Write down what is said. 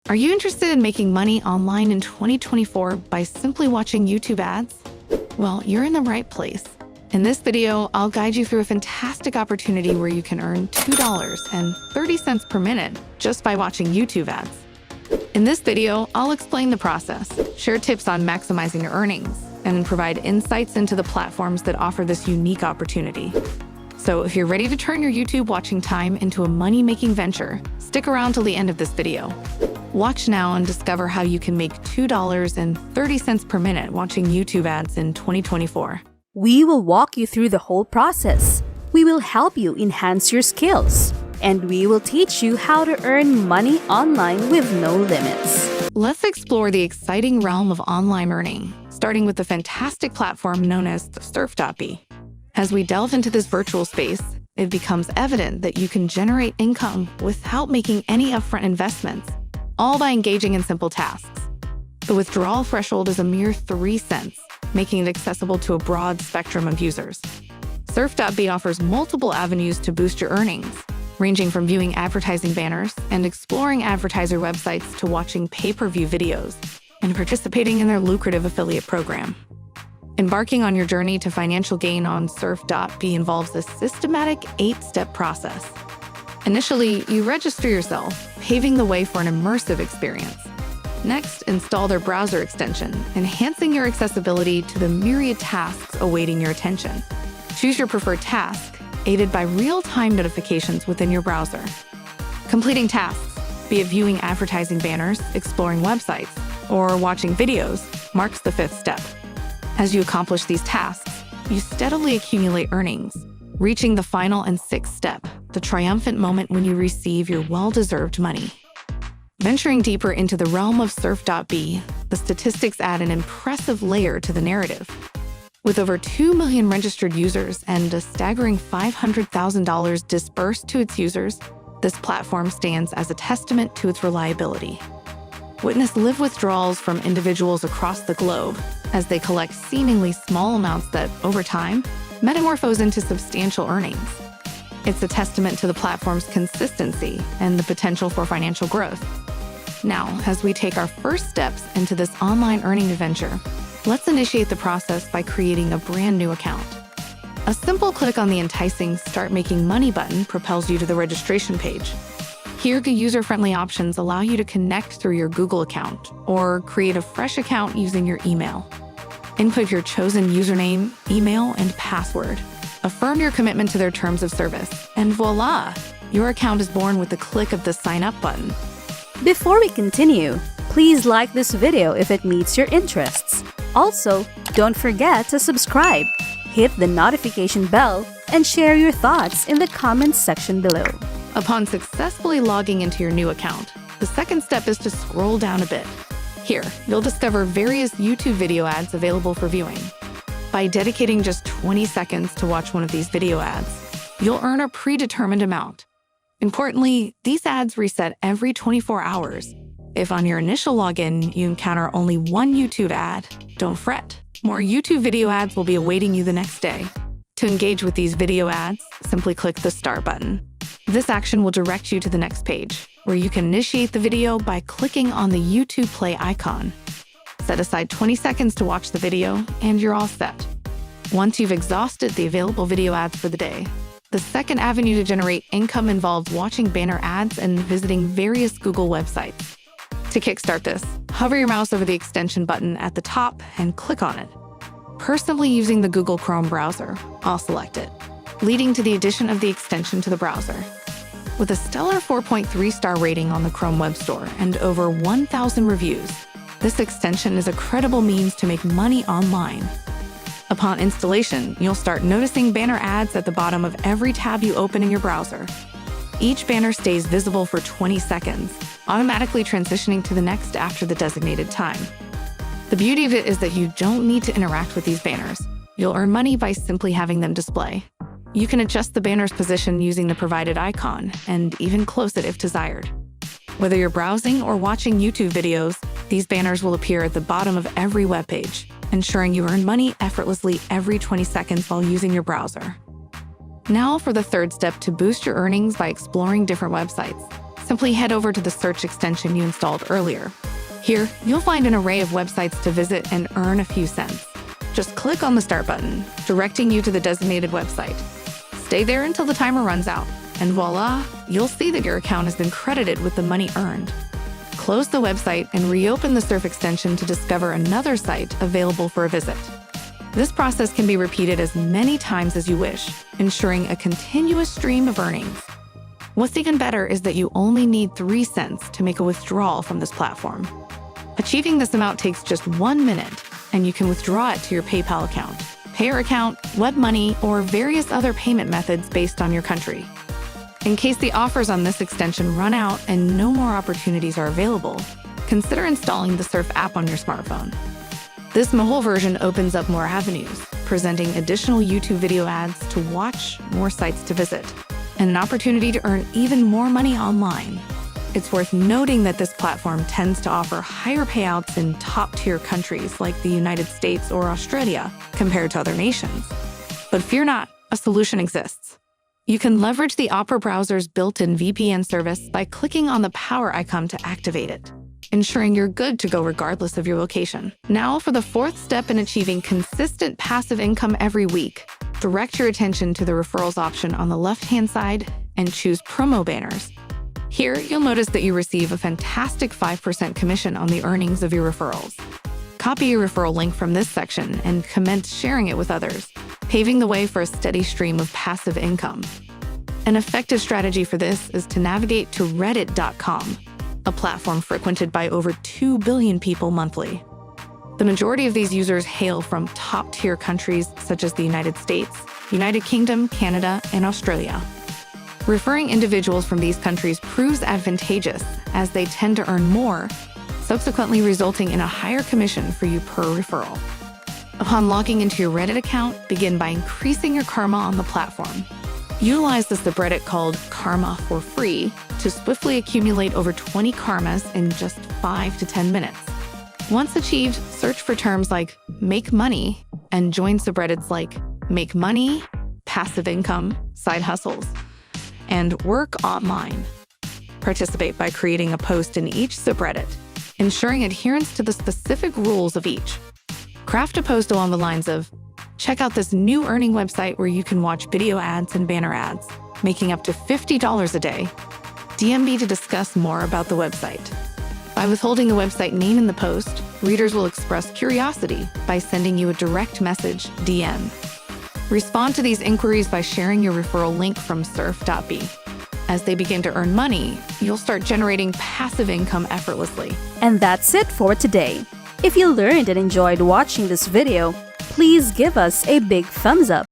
Are you interested in making money online in 2024 by simply watching YouTube ads? Well, you're in the right place. In this video, I'll guide you through a fantastic opportunity where you can earn $2.30 per minute just by watching YouTube ads. In this video, I'll explain the process, share tips on maximizing your earnings, and provide insights into the platforms that offer this unique opportunity. So if you're ready to turn your YouTube watching time into a money-making venture, stick around till the end of this video. Watch now and discover how you can make $2.30 per minute watching YouTube ads in 2024. We will walk you through the whole process. We will help you enhance your skills. And we will teach you how to earn money online with no limits. Let's explore the exciting realm of online earning, starting with the fantastic platform known as Surf.b. As we delve into this virtual space, it becomes evident that you can generate income without making any upfront investments, all by engaging in simple tasks. The withdrawal threshold is a mere 3 cents, making it accessible to a broad spectrum of users. Surf.b offers multiple avenues to boost your earnings, ranging from viewing advertising banners and exploring advertiser websites to watching pay-per-view videos and participating in their lucrative affiliate program. Embarking on your journey to financial gain on Surf.b involves a systematic 8-step process. Initially, you register yourself, paving the way for an immersive experience. Next, install their browser extension, enhancing your accessibility to the myriad tasks awaiting your attention. Choose your preferred task, aided by real-time notifications within your browser. Completing tasks, be it viewing advertising banners, exploring websites, or watching videos, marks the 5th step. As you accomplish these tasks, you steadily accumulate earnings, reaching the final and 6th step, the triumphant moment when you receive your well-deserved money. Venturing deeper into the realm of Surf.b, the statistics add an impressive layer to the narrative. With over 2 million registered users and a staggering $500,000 disbursed to its users, this platform stands as a testament to its reliability. Witness live withdrawals from individuals across the globe as they collect seemingly small amounts that, over time, metamorphose into substantial earnings. It's a testament to the platform's consistency and the potential for financial growth. Now, as we take our first steps into this online earning adventure, let's initiate the process by creating a brand new account. A simple click on the enticing Start Making Money button propels you to the registration page. Here, the user-friendly options allow you to connect through your Google account or create a fresh account using your email. Input your chosen username, email, and password. Affirm your commitment to their terms of service, and voila! Your account is born with the click of the Sign Up button. Before we continue, please like this video if it meets your interests. Also, don't forget to subscribe, hit the notification bell, and share your thoughts in the comments section below. Upon successfully logging into your new account, the second step is to scroll down a bit. Here, you'll discover various YouTube video ads available for viewing. By dedicating just 20 seconds to watch one of these video ads, you'll earn a predetermined amount. Importantly, these ads reset every 24 hours. If on your initial login you encounter only one YouTube ad, don't fret. More YouTube video ads will be awaiting you the next day. To engage with these video ads, simply click the Start button. This action will direct you to the next page, where you can initiate the video by clicking on the YouTube Play icon. Set aside 20 seconds to watch the video, and you're all set. Once you've exhausted the available video ads for the day, the second avenue to generate income involves watching banner ads and visiting various Google websites. To kickstart this, hover your mouse over the extension button at the top and click on it. Personally using the Google Chrome browser, I'll select it, leading to the addition of the extension to the browser. With a stellar 4.3-star rating on the Chrome Web Store and over 1,000 reviews, this extension is a credible means to make money online. Upon installation, you'll start noticing banner ads at the bottom of every tab you open in your browser. Each banner stays visible for 20 seconds, automatically transitioning to the next after the designated time. The beauty of it is that you don't need to interact with these banners. You'll earn money by simply having them display. You can adjust the banner's position using the provided icon and even close it if desired. Whether you're browsing or watching YouTube videos, these banners will appear at the bottom of every web page, ensuring you earn money effortlessly every 20 seconds while using your browser. Now for the third step to boost your earnings by exploring different websites. Simply head over to the search extension you installed earlier. Here, you'll find an array of websites to visit and earn a few cents. Just click on the Start button, directing you to the designated website. Stay there until the timer runs out, and voila, you'll see that your account has been credited with the money earned. Close the website and reopen the surf extension to discover another site available for a visit. This process can be repeated as many times as you wish, ensuring a continuous stream of earnings. What's even better is that you only need 3 cents to make a withdrawal from this platform. Achieving this amount takes just 1 minute, and you can withdraw it to your PayPal account, Payer account, web money, or various other payment methods based on your country. In case the offers on this extension run out and no more opportunities are available, consider installing the Surf app on your smartphone. This mobile version opens up more avenues, presenting additional YouTube video ads to watch, more sites to visit, and an opportunity to earn even more money online. It's worth noting that this platform tends to offer higher payouts in top-tier countries like the United States or Australia compared to other nations. But fear not, a solution exists. You can leverage the Opera browser's built-in VPN service by clicking on the power icon to activate it, ensuring you're good to go regardless of your location. Now for the 4th step in achieving consistent passive income every week. Direct your attention to the referrals option on the left-hand side and choose promo banners. Here, you'll notice that you receive a fantastic 5% commission on the earnings of your referrals. Copy your referral link from this section and commence sharing it with others, paving the way for a steady stream of passive income. An effective strategy for this is to navigate to reddit.com, a platform frequented by over 2 billion people monthly. The majority of these users hail from top-tier countries such as the United States, United Kingdom, Canada, and Australia. Referring individuals from these countries proves advantageous as they tend to earn more, subsequently resulting in a higher commission for you per referral. Upon logging into your Reddit account, begin by increasing your karma on the platform. Utilize the subreddit called Karma for Free to swiftly accumulate over 20 karmas in just 5 to 10 minutes. Once achieved, search for terms like make money and join subreddits like make money, passive income, side hustles, and work online. Participate by creating a post in each subreddit, ensuring adherence to the specific rules of each. Craft a post along the lines of, check out this new earning website where you can watch video ads and banner ads, making up to $50 a day. DM me to discuss more about the website. By withholding the website name in the post, readers will express curiosity by sending you a direct message DM. Respond to these inquiries by sharing your referral link from surf.b. As they begin to earn money, you'll start generating passive income effortlessly. And that's it for today. If you learned and enjoyed watching this video, please give us a big thumbs up.